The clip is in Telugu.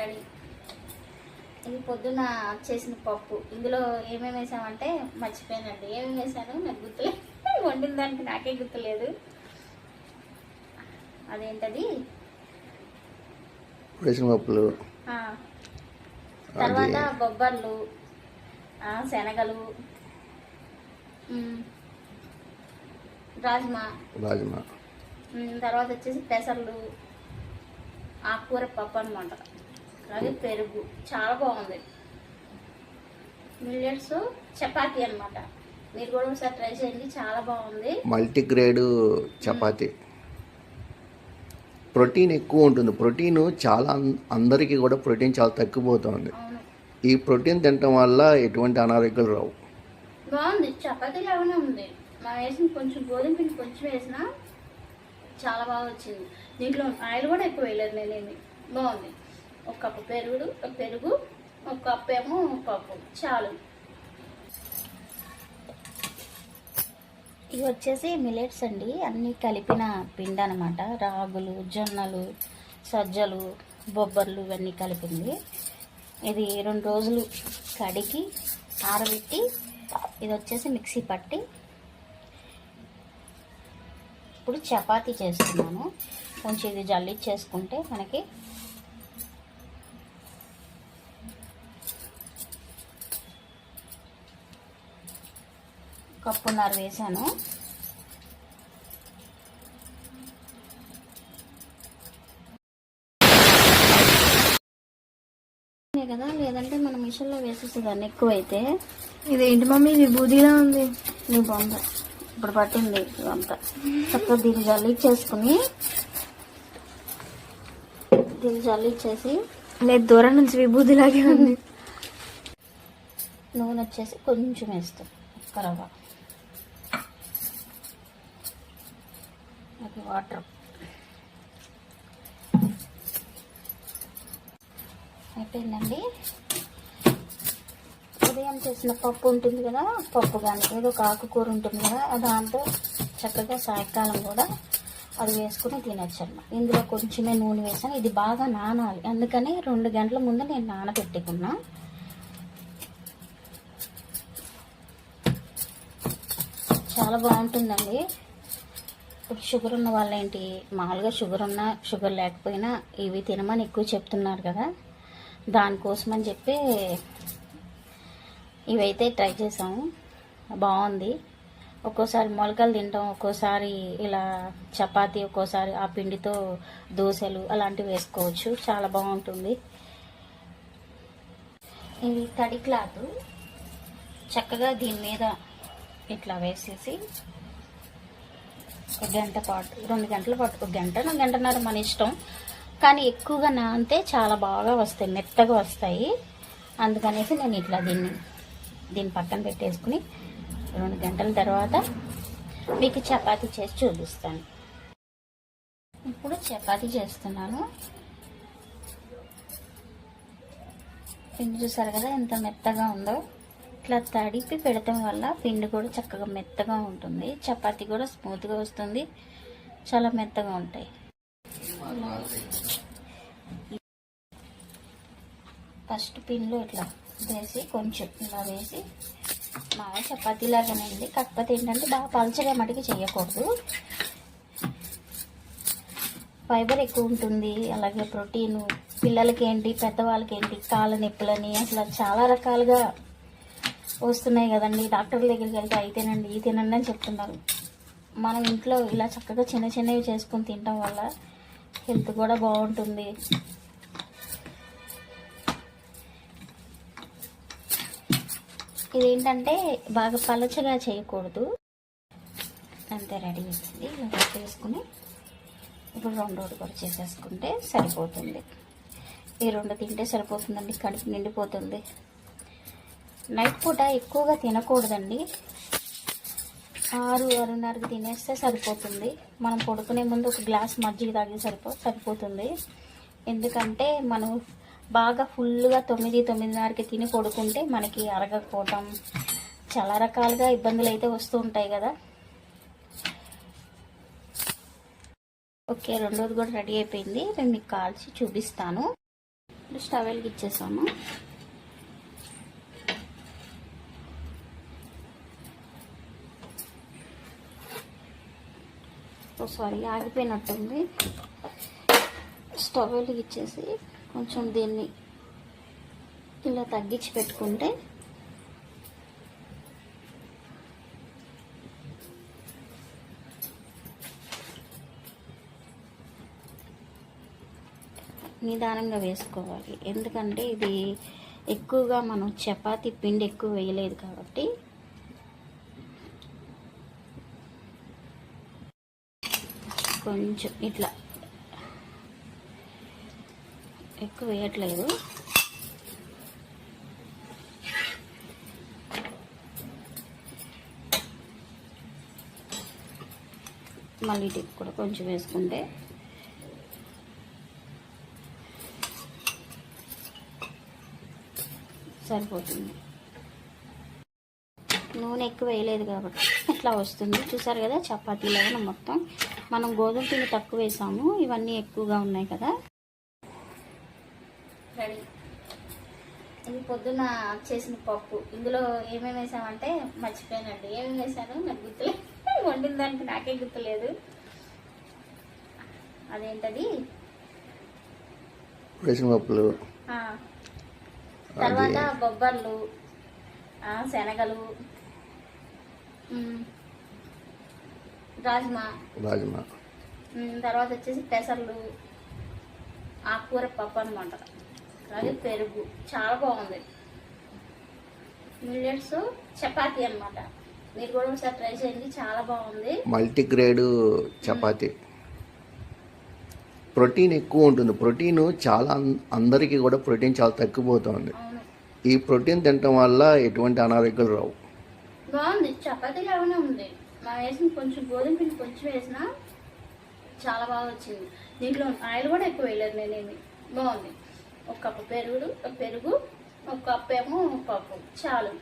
రెడీ. ఇది పొద్దున్న చేసిన పప్పు. ఇందులో ఏమేమి వేసామంటే మర్చిపోయానండి. ఏమేమి వేసాను నాకు గుర్తులేదు. వండిన దానికి నాకే గుర్తులేదు. అదేంటది వేసినపప్పులు, తర్వాత బొబ్బర్లు, శనగలు, రాజ్మా, తర్వాత వచ్చేసి పెసర్లు, ఆకుకూర పప్పు అనమాట. అలాగే పెరుగు. చాలా బాగుంది. మిల్లెట్స్ చపాతీ అనమాట. మీరు కూడా ఒకసారి ట్రై చేయండి, చాలా బాగుంది. మల్టీగ్రేడ్ చపాతీ. ప్రోటీన్ ఎక్కువ ఉంటుంది. ప్రోటీన్ చాలా అందరికీ కూడా ప్రోటీన్ చాలా తగ్గిపోతుంది. ఈ ప్రోటీన్ తినటం వల్ల ఎటువంటి అనారోగ్యాలు రావు. బాగుంది. చపాతీ లాగానే ఉంది. మనం వేసిన కొంచెం గోధుమ పిండి కొంచెం వేసినా చాలా బాగా వచ్చింది. దీంట్లో ఆయిల్ కూడా ఎక్కువ వేయలేదు నేనేమి. బాగుంది. ఒక కప్పు పెరుగు, ఒక కప్పు ఏమో పప్పు చాలు. ఇవి వచ్చేసి మిల్లెట్స్ అండి. అన్నీ కలిపిన పిండి అనమాట. రాగులు, జొన్నలు, సజ్జలు, బొబ్బర్లు ఇవన్నీ కలిపింది. ఇది 2 రోజులు కడిగి ఆరబెట్టి ఇది వచ్చేసి మిక్సీ పట్టి ఇప్పుడు చపాతీ చేస్తున్నాను. కొంచెం ఇది జల్లిచ్చేసుకుంటే మనకి కప్పున్నర వేసాను. కదా, లేదంటే మనం మిషన్లో వేసేసేదాన్ని ఎక్కువైతే. ఇదేంటి మమ్మీ, ఇది బూదీలా ఉంది. నీ బొమ్మ ఇప్పుడు పట్టింది ఇదంతా. చక్కగా దీన్ని జల్లిచ్చేసి లేదు, దూరం నుంచి విభూతిలాగే ఉంది. నూనె వచ్చేసి కొంచెం వేస్తాం, ఒక్క రవ్వ. అది వాటర్ అయిపోయిందండి. ఉదయం చేసిన పప్పు ఉంటుంది కదా, పప్పు కానీ ఏదో ఒక ఆకుకూర ఉంటుంది కదా, దాంతో చక్కగా సాయంకాలం కూడా అది వేసుకుని తినచ్చు అన్నమాట. ఇందులో కొంచెమే నూనె వేసాను. ఇది బాగా నానాలి, అందుకని 2 గంటల ముందు నేను నానబెట్టుకున్నా. చాలా బాగుంటుందండి. ఇప్పుడు షుగర్ ఉన్న వాళ్ళేంటి, మామూలుగా షుగర్ ఉన్నా షుగర్ లేకపోయినా ఇవి తినమని ఎక్కువ చెప్తున్నారు కదా, దానికోసమని చెప్పి ఇవైతే ట్రై చేసాము. బాగుంది. ఒక్కోసారి మొలకలు తింటాం, ఒక్కోసారి ఇలా చపాతీ, ఒక్కోసారి ఆ పిండితో దోశలు అలాంటివి వేసుకోవచ్చు. చాలా బాగుంటుంది. ఇది తడి క్లాత్. చక్కగా దీని మీద ఇట్లా వేసేసి 1 గంట పాటు, 2 గంటల పాటు, 1 గంట 2 గంటన్నర మన ఇష్టం. కానీ ఎక్కువగా నానితే చాలా బాగా వస్తాయి, మెత్తగా వస్తాయి. అందుకనేసి నేను ఇట్లా దీన్ని పక్కన పెట్టేసుకుని 2 గంటల తర్వాత మీకు చపాతీ చేసి చూపిస్తాను. ఇప్పుడు చపాతీ చేస్తున్నాను. పిండి చూసారు కదా ఎంత మెత్తగా ఉందో. ఇట్లా తడిపి పెడటం వల్ల పిండి కూడా చక్కగా మెత్తగా ఉంటుంది. చపాతీ కూడా స్మూత్గా వస్తుంది, చాలా మెత్తగా ఉంటాయి. ఫస్ట్ పిండిలో ఇట్లా వేసి కొంచెం ఇలా వేసి బాగా చపాతీలాగానండి. కాకపోతే ఏంటంటే బాగా పలచగా మటుకు చేయకూడదు. ఫైబర్ ఎక్కువ ఉంటుంది, అలాగే ప్రోటీన్. పిల్లలకి ఏంటి, పెద్దవాళ్ళకి ఏంటి, కాళ్ళ నొప్పులని అసలు చాలా రకాలుగా వస్తున్నాయి కదండి. డాక్టర్ దగ్గరికి వెళ్తే అవి తినండి, ఇవి తినండి అని చెప్తున్నారు. మనం ఇంట్లో ఇలా చక్కగా చిన్నవి చేసుకొని తినడం వల్ల హెల్త్ కూడా బాగుంటుంది. ఇదేంటంటే బాగా పలచగా చేయకూడదు. అంతే, రెడీ అవుతుంది. ఇలా చేసుకుని ఇప్పుడు 2 కూడా చేసేసుకుంటే సరిపోతుంది. ఈ 2 తింటే సరిపోతుందండి, కడుపు నిండిపోతుంది. నైట్ పూట ఎక్కువగా తినకూడదండి. 6-6:30కి తినేస్తే సరిపోతుంది. మనం పడుకునే ముందు 1 గ్లాస్ మజ్జిగ తాగి సరిపోతుంది. ఎందుకంటే మనం బాగా ఫుల్గా 9-9:30కి తిని పడుకుంటే మనకి అరగకపోవటం, చాలా రకాలుగా ఇబ్బందులు అయితే వస్తూ ఉంటాయి కదా. ఓకే, 2ది కూడా రెడీ అయిపోయింది. నేను మీకు కాల్చి చూపిస్తాను. ఇప్పుడు స్టవ్ వెలిగించేసాము. సారీ, ఆగిపోయినట్టుంది. స్టవ్ వెలిగించేసి కొంచెం దీన్ని ఇలా తగ్గించి పెట్టుకుంటే నిదానంగా వేసుకోవాలి. ఎందుకంటే ఇది ఎక్కువగా మనం చపాతీ పిండి ఎక్కువ వేయలేదు కాబట్టి కొంచెం ఇట్లా ఎక్కువ వేయట్లేదు. మళ్ళీ టిప్ కూడా కొంచెం వేసుకుంటే సరిపోతుంది. నూనె ఎక్కువ వేయలేదు కాబట్టి ఇట్లా వస్తుంది. చూసారు కదా, చపాతీలాగా మొత్తం. మనం గోధుమ పిండి తక్కువ వేసాము, ఇవన్నీ ఎక్కువగా ఉన్నాయి కదా. రెడీ. ఇది పొద్దున్న చేసిన పప్పు. ఇందులో ఏమేమి వేసామంటే మర్చిపోయానండి. ఏమేమి వేసాను నాకు గుర్తులేదు. వండిన దానికి నాకే గుర్తులేదు. అదేంటది, వేసిన పప్పులు, తర్వాత బొబ్బర్లు, శనగలు, రాజ్మా, తర్వాత వచ్చేసి పెసర్లు, ఆకుకూర పప్పు అనమాట. అలాగే పెరుగు. చాలా బాగుంది. మిల్లెట్స్ చపాతీ అనమాట. మీరు కూడా ఒకసారి ట్రై చేయండి, చాలా బాగుంది. మల్టీగ్రేడ్ చపాతీ. ప్రోటీన్ ఎక్కువ ఉంటుంది. ప్రోటీన్ చాలా అందరికీ కూడా ప్రోటీన్ చాలా తగ్గిపోతుంది. ఈ ప్రోటీన్ తినటం వల్ల ఎటువంటి అనారోగ్యాలు రావు. బాగుంది. చపాతీ లాగానే ఉంది. మనం వేసిన కొంచెం గోధుమ పిండి కొంచెం వేసినా చాలా బాగా వచ్చింది. దీంట్లో ఆయిల్ కూడా ఎక్కువ వేయలేదు నేనేమి. బాగుంది. ఒక కప్పు పెరుగు, ఒక కప్పు ఏమో పప్పు చాలు.